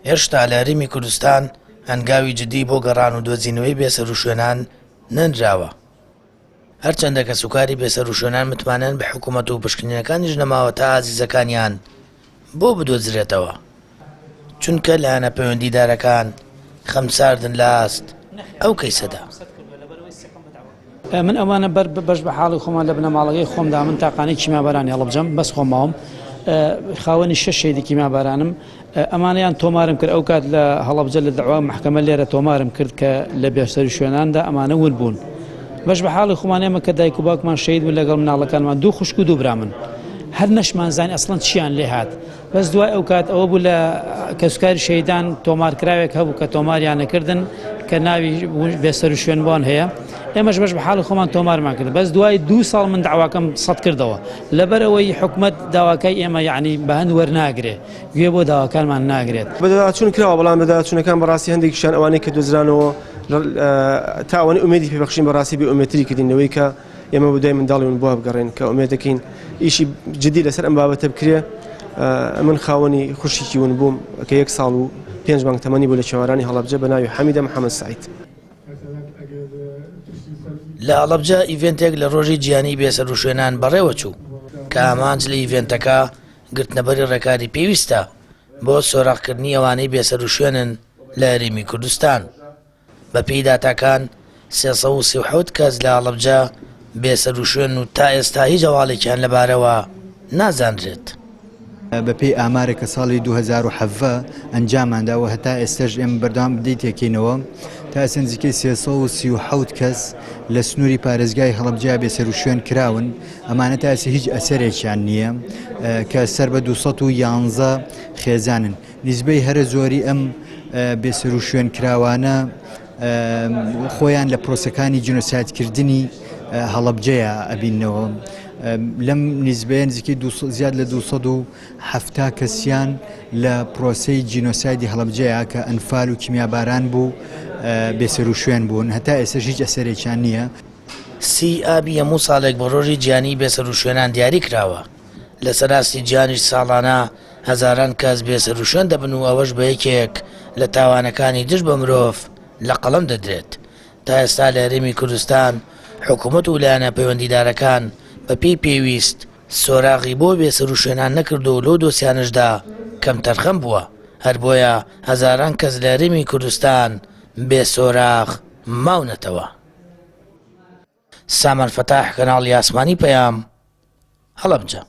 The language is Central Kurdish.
هێشتا لە هەرێمی کوردستان هەنگاوی جدی بۆ گەڕان و دۆزینەوەی بێسەروشوێنان نەنراوە. هەرچەندە کە سوکاری بێسەروشوێنان متمانەن بە حکوومەت و پشکنینەکانیش نەماوە تا ئازیزەکانیان بۆ بدۆزرێتەوە، چونکە لایەنە پەیوەندیدارەکان خەمساردن لە ئاست ئەو کەیسەدا. من ئەوانە بەش بە حاڵی خۆمان لە بنەماڵەکەی خۆمدا من تاقانەی کیمیابەرانی هەڵبجەم بەس خۆماوم خاوەنی 6 شەیدی کیمیابەرانم ئەمانەیان تۆمارم کرد ئەو کات لە هەڵەبجە لە دەعوا محکەمە لێرە تۆمارم کرد کە لە بێسەروشوێناندا ئەمانە ون بوون. بەش بە حاڵی خۆمانێمە کە دایک و باوکمان شەید بوون لەگەڵ مناڵەکانمان دوو خوشک و دوو برا من هەر نەشمانزانی ئەسڵەن چیان لێ هات. بەس دوای ئەو کات ئەوە بوو لە کەسوکاری شەیدان تۆمارکراوێک هەبوو کە تۆماریان نەکردن کە ناوی بێسەروشوێنبوون هەیە. ئێمەش بەش بە حاڵی خۆمان تۆمارمان کرد. بەس دوای 2 ساڵ من داواکەم سەد کردەوە لەبەرەوەی حکومەت داواکای ئێمە یعنی بە هەند وەرناگرێ گوێ بۆ داواکانمان ناگرێت. بەداچوون کراوە بەڵام بەداچوونەکان بەڕاستی هەندێکیشان ئەوانەی کە دۆزرانەوە تا ئەوانەی ئومێدی پێبەخشین بەڕاستی بێ ئومێدتری کردینەوەی کە ئێمە بۆ دوای منداڵیون بۆ بگەڕێن کە ئومێدەکەین ئیشی جدی لەسەر ئەم بابەتە بکرێ. من خاوەنی خوشکی ون بووم کە 1 ساڵ و 5 مانگ تەمەنی بوو لە چێوەرانی هەڵەبجە بە ناوی حەمیدە محەممەد سعید. لە هەڵەبجە ئیڤێنتێک لە ڕۆژی گیانی بێسەروشوێنان بەڕێوە چوو کە ئامانج لە ئیڤێنتەکە گرتنەبەری ڕێکاری پێویستە بۆ سۆراقکردنی ئەوانەی بێسەروشوێنن لە هەرێمی کوردستان. بە پێی داتاکان 337 کەس لە هەڵەبجە بێسەروشوێن و تا ئێستا هیچ هەواڵێکیان لەبارەوە نازانرێت. بەپێی ئامارێکە ساڵی 2017 ئەنجامانداوە هەتا ئێستاش ئێمە بەردەوام بدەیت تێکینەوە تا ئەسەنجیکەی 337 کەس لە سنووری پارێزگای هەڵەبجە بێسەروشوێن کراون. ئەمانە تا ئێستا هیچ ئەسەرێکیان نییە کە سەر بە 211 خێزانن. نیزبەی هەرە زۆری ئەم بێسەروشوێن کراوانە خۆیان لە پرۆسەکانی جینۆسایدکردنی هەڵەبجەیە ئەبینەوە. لەم نیزبەیە نزیکەی زیاد لە 270 کەسیان لە پرۆسەی جینۆسایدی هەڵەبجەیە کە ئەنفال و کیمیاباران بوو بێسەروشوێن بوون هەتا ئێستا هیچ ئەسەرێکیان نییە. ئابی هەموو ساڵێک بە ڕۆژی گیانی بێسەروشوێنان دیاری کراوە. لە سەراستی گیانیش ساڵانە هەزاران کەس بێسەروشوێن دەبن و ئەوەش بە یەکێک لە تاوانەکانی دژ بە مرۆڤ لە قەڵەم دەدرێت. تا ئێستا لە هەرێمی کوردستان حکوومەت و لایەنە پەیوەندیدارەکان بە پێی پێویست سۆراغی بۆ بێسەروشوێنان نەکردو و لەو دۆسیانشدا کەم تەرخەم بووە. هەر بۆیە هەزاران کەس لە هەرێمی کوردستان بێسۆراغ ماونەتەوە. سامان فەتاح کەناڵی ئاسمانی پەیام هەڵەبجە.